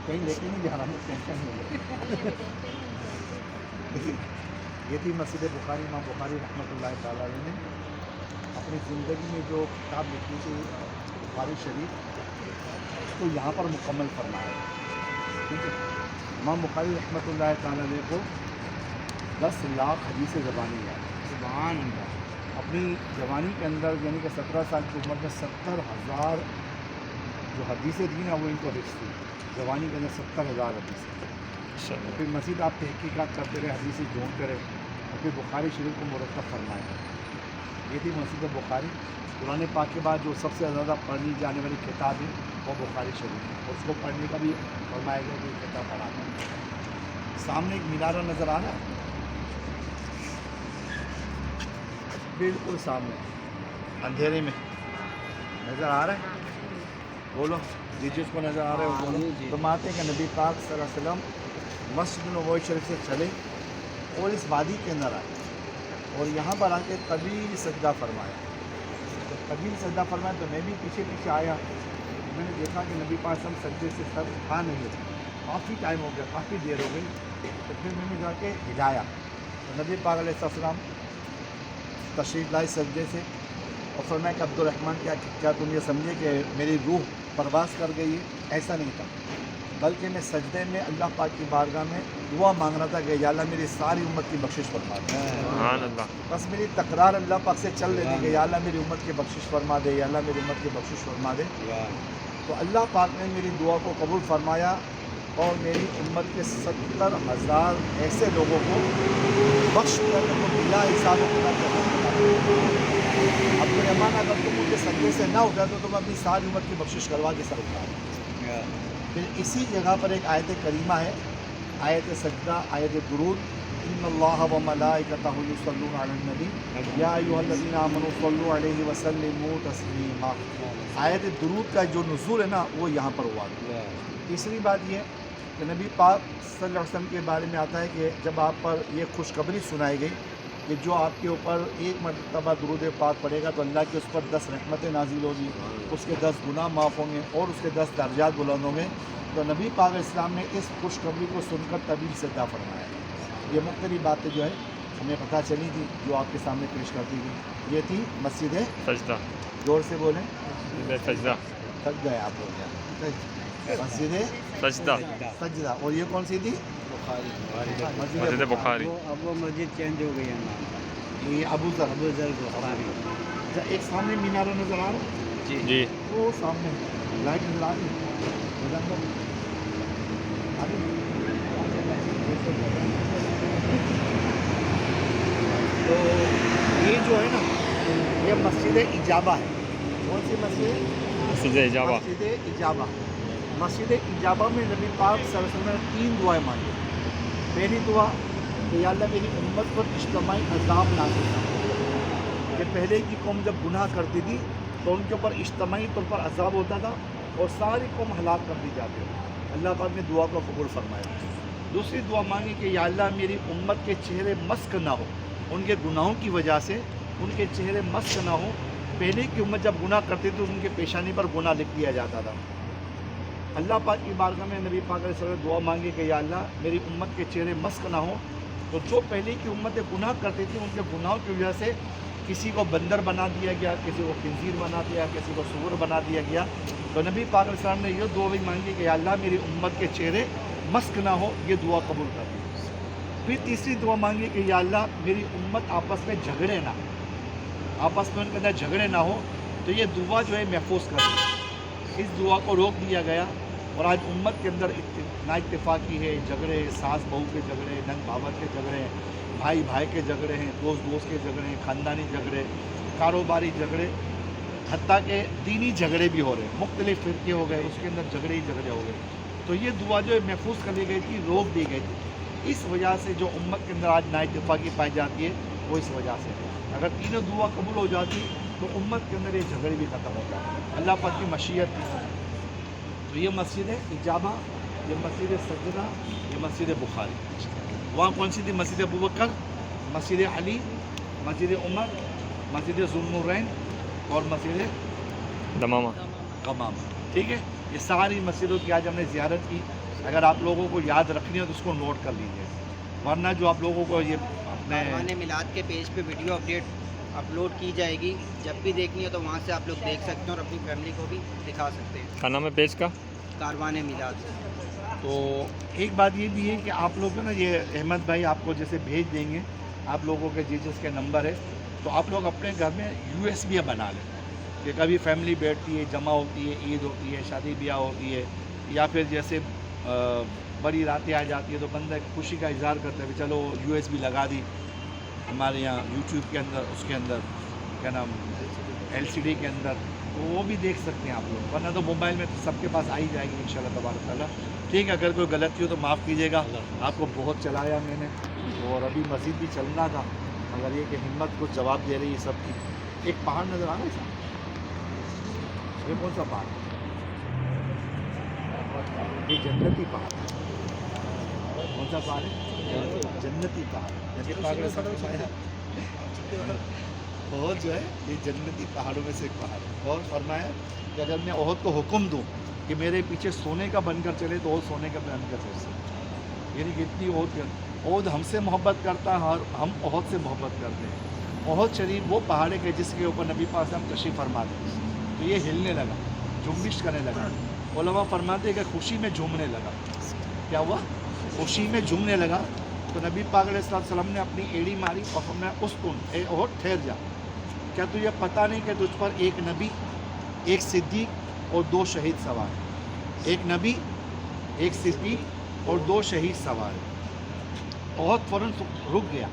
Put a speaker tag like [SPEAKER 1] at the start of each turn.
[SPEAKER 1] کہیں لے کے نہیں جا رہا ہوں، ٹینشن نہیں ہے. یہ تھی مسجد بخاری. امام بخاری رحمۃ اللہ تعالیٰ علیہ نے اپنی زندگی میں جو کتاب لکھی تھی بخاری شریف، اس کو یہاں پر مکمل فرمایا. ٹھیک ہے. امام بخاری رحمۃ اللہ تعالیٰ علیہ کو 10 لاکھ حدیث زبانی ہے.
[SPEAKER 2] سبحان اللہ.
[SPEAKER 1] اپنی جوانی کے اندر یعنی کہ 17 سال کی عمر میں 70,000 جو حدیثیں دی نا وہ ان کو حفظ تھی. جوانی کے اندر 70,000 حدیثیں. پھر مزید آپ تحقیقات کرتے رہے، حدیثیں ڈھونڈتے رہے اور پھر بخاری شریف کو مرتب فرمایا. یہ تھی مسجد بخاری. قرآن پاک کے بعد جو سب سے زیادہ پڑھنی جانے والی کتاب ہے وہ بخاری شریف ہے، اور اس کو پڑھنے کا بھی فرمایا گیا کہ یہ کتاب پڑھا ہے. سامنے ایک مینارہ نظر آ رہا ہے، بالکل سامنے اندھیرے میں نظر آ رہا ہے. بولو جی جس کو نظر آ رہا ہے وہ بولو. فرماتے ہیں کہ نبی پاک صلی اللہ علیہ وسلم مسجد نبوی شریف سے چلے اور اس وادی کے اندر آئے اور یہاں پر آ کے طویل سجدہ فرمایا. جب طویل سجدہ فرمایا تو میں بھی پیچھے پیچھے آیا. میں نے دیکھا کہ نبی پاک صلی اللہ علیہ وسلم سجدے سے سر اٹھا نہیں ہے. کافی ٹائم ہو گیا، کافی دیر ہو گئی. تو پھر میں نے جا کے ہلایا تو نبی پاک علیہ السلام تشریف لائے سجدے سے اور فرمایا کہ عبد الرحمن کیا تم یہ سمجھے کہ میری روح پرواز کر گئی ہے؟ ایسا نہیں تھا، بلکہ میں سجدے میں اللہ پاک کی بارگاہ میں دعا مانگ رہا تھا کہ یا اللہ میری ساری امت کی بخشش فرما دے.
[SPEAKER 3] سبحان اللہ.
[SPEAKER 1] بس میری تکرار اللہ پاک سے چل رہی تھی کہ یا اللہ میری امت کی بخشش فرما دے، یا اللہ میری امت کی بخشش فرما دے. تو اللہ پاک نے میری دعا کو قبول فرمایا اور میری امت کے 70,000 ایسے لوگوں کو بخش کر کو بلا حساب و کتاب کرنا. اب تو رحمان اگر تم مجھے سجدے سے نہ اٹھا تو تم اپنی ساری امت کی بخشش کروا کے سر اٹھا. پھر اسی جگہ پر ایک آیت کریمہ ہے، آیت سجدہ، آیت درود. ان اللہ و ملائکتہ یصلون علی النبی یا ایھا الذین آمنوا صلوا علیہ وسلموا تسلیما. آیت درود کا جو نزول ہے نا وہ یہاں پر ہوا. تیسری بات یہ کہ نبی پاک صلی اللہ علیہ وسلم کے بارے میں آتا ہے کہ جب آپ پر یہ خوشخبری سنائی گئی کہ جو آپ کے اوپر ایک مرتبہ درود پاک پڑے گا تو اللہ کے اس پر 10 رحمتیں نازل ہوگی، اس کے 10 گناہ معاف ہوں گے اور اس کے 10 درجات بلند ہوں گے. تو نبی پاک علیہ السلام نے اس خوشخبری کو سن کر طویل سجدہ فرمایا. یہ مختلف باتیں جو ہے ہمیں پتہ چلی تھی جو آپ کے سامنے پیش کرتی تھی. یہ تھی مسجد
[SPEAKER 3] سجدہ.
[SPEAKER 1] زور سے بولیں.
[SPEAKER 3] سجدہ.
[SPEAKER 1] تھک گئے آپ لوگ. مسجد
[SPEAKER 3] سجدہ.
[SPEAKER 1] سجدہ. اور یہ کون سی تھی؟
[SPEAKER 3] مسجد بخاری.
[SPEAKER 2] اب وہ مسجد چینج ہو گئی ہے نا.
[SPEAKER 1] یہ ابو ذر.
[SPEAKER 2] ابو ذر بخاری.
[SPEAKER 1] ایک سامنے مینارہ نظر آ رہا ہے،
[SPEAKER 3] جی.
[SPEAKER 1] وہ سامنے لائٹ نظر آ رہی ہے. تو یہ جو ہے نا یہ مسجد اجابہ ہے. کون سی مسجد؟
[SPEAKER 3] مسجد اجابہ.
[SPEAKER 1] مسجد اجابہ. مسجد اجابہ میں نبی پاک صلی اللہ علیہ وسلم نے 3 دعائیں مانگی. پہلی دعا کہ یا اللہ میری امت پر اجتماعی عذاب نازل کر. کہ پہلے کی قوم جب گناہ کرتی تھی تو ان کے اوپر اجتماعی طور پر عذاب ہوتا تھا اور ساری قوم ہلاک کر دی جاتی ہے. اللہ پاک نے دعا کو قبول فرمایا. دوسری دعا مانگی کہ یا اللہ میری امت کے چہرے مسک نہ ہو، ان کے گناہوں کی وجہ سے ان کے چہرے مسک نہ ہو. پہلے کی امت جب گناہ کرتی تھی ان کے پیشانی پر گناہ لکھ دیا جاتا تھا. اللہ پاک کی بارگاہ میں نبی پاک علیہ السلام دعا مانگی کہ یا اللہ میری امت کے چہرے مسک نہ ہو. تو جو پہلے کی امتیں گناہ کرتی تھیں ان کے گناہوں کی وجہ سے کسی کو بندر بنا دیا گیا، کسی کو خنزیر بنا دیا، کسی کو سور بنا دیا گیا. تو نبی پاک علیہ السلام نے یہ دعا بھی مانگی کہ یا اللہ میری امت کے چہرے مسک نہ ہو. یہ دعا قبول کر دی. پھر تیسری دعا مانگی کہ یا اللہ میری امت آپس میں جھگڑے نہ ہو، آپس میں ان کے اندر جھگڑے نہ ہو. تو یہ دعا جو ہے محفوظ کر دی. اس دعا کو روک دیا گیا اور آج امت کے اندر نا اتفاقی ہے، جھگڑے، ساس بہو کے جھگڑے، نند بھاوت کے جھگڑے ہیں، بھائی بھائی کے جھگڑے ہیں، دوست دوست کے جھگڑے ہیں، خاندانی جھگڑے، کاروباری جھگڑے، حتیٰ کہ دینی جھگڑے بھی ہو رہے ہیں. مختلف فرقے ہو گئے، اس کے اندر جھگڑے ہی جھگڑے ہو گئے. تو یہ دعا جو ہے محفوظ کر لی گئی تھی، روک دی گئی تھی. اس وجہ سے جو امت کے اندر آج نا اتفاقی پائی جاتی ہے وہ اس وجہ سے. اگر تینوں دعا قبول ہو جاتی تو امت کے اندر یہ جھگڑے بھی ختم ہو جاتے. اللہ پاک کی مشیت تھی. تو یہ مسجد اجابہ، یہ مسجد سجدہ، یہ مسجد بخاری. وہاں کون سی تھی؟ مسجد ابوبکر، مسجد علی، مسجد عمر، مسجد ذوالنورین اور مسجد
[SPEAKER 3] دمامہ.
[SPEAKER 1] غمامہ. ٹھیک ہے، یہ ساری مسجدوں کی آج ہم نے زیارت کی. اگر آپ لوگوں کو یاد رکھنی ہے تو اس کو نوٹ کر لیجیے، ورنہ جو آپ لوگوں کو یہ اپنے
[SPEAKER 4] کاروان میلاد کے پیج پہ ویڈیو اپلوڈ کی جائے گی، جب بھی دیکھنی ہو تو وہاں سے آپ لوگ دیکھ سکتے ہیں اور اپنی فیملی کو بھی دکھا سکتے ہیں.
[SPEAKER 3] کیا نام ہے پیج کا؟
[SPEAKER 4] کاروان میلاد.
[SPEAKER 1] تو ایک بات یہ بھی ہے کہ آپ لوگ نا یہ احمد بھائی آپ کو جیسے بھیج دیں گے آپ لوگوں کے جس کے نمبر ہے، تو آپ لوگ اپنے گھر میں USB بنا لیں کہ کبھی فیملی بیٹھتی ہے، جمع ہوتی ہے، عید ہوتی ہے، شادی بیاہ ہوتی ہے، یا پھر جیسے بڑی راتیں آ جاتی ہے تو بندہ خوشی کا اظہار کرتا ہے کہ چلو USB لگا دی ہمارے یہاں یوٹیوب کے اندر، اس کے اندر کیا نام LCD کے اندر، تو وہ بھی دیکھ سکتے ہیں آپ لوگ، ورنہ تو موبائل میں سب کے پاس آ ہی جائے گی انشاءاللہ تبارک تعالیٰ. ٹھیک ہے، اگر کوئی غلطی ہو تو معاف کیجیے گا، آپ کو بہت چلایا میں نے اور ابھی مزید بھی چلنا تھا، مگر یہ کہ ہمت کو جواب دے رہی ہے سب کی. ایک پہاڑ نظر آ رہا ہے صاحب، یہ کون سا پہاڑ ہے؟ یہ جنتی پہاڑ ہے. کون سا پہاڑ ہے؟ جنتی پہاڑ. بہت جو ہے یہ جنتی پہاڑوں میں سے ایک پہاڑ ہے. اور فرمایا کہ اگر میں عہد کو حکم دوں کہ میرے پیچھے سونے کا بن کر چلے تو عہد سونے کا بن کر چل سکے. یعنی کہ اتنی عہد ہم سے محبت کرتا ہے اور ہم عہد سے محبت کرتے ہیں. عہد شریف وہ پہاڑ ہے کہ جس کے اوپر نبی پاک ہم تشریف فرما دیں تو یہ ہلنے لگا، جنبش کرنے لگا. علماء فرماتے ہیں کہ خوشی میں جھومنے لگا. کیا ہوا؟ خوشی میں جھومنے لگا. تو نبی پاک علیہ السلام نے اپنی ایڑی ماری اور فرمایا اسکن اے عہد ٹھہر جا. کیا تجھے پتہ نہیں کہ تجھ پر ایک نبی، ایک صدیق اور 2 شہید سوار ہیں؟ ایک نبی، ایک صدیق اور 2 شہید سوار ہیں. عہد فوراً رک گیا.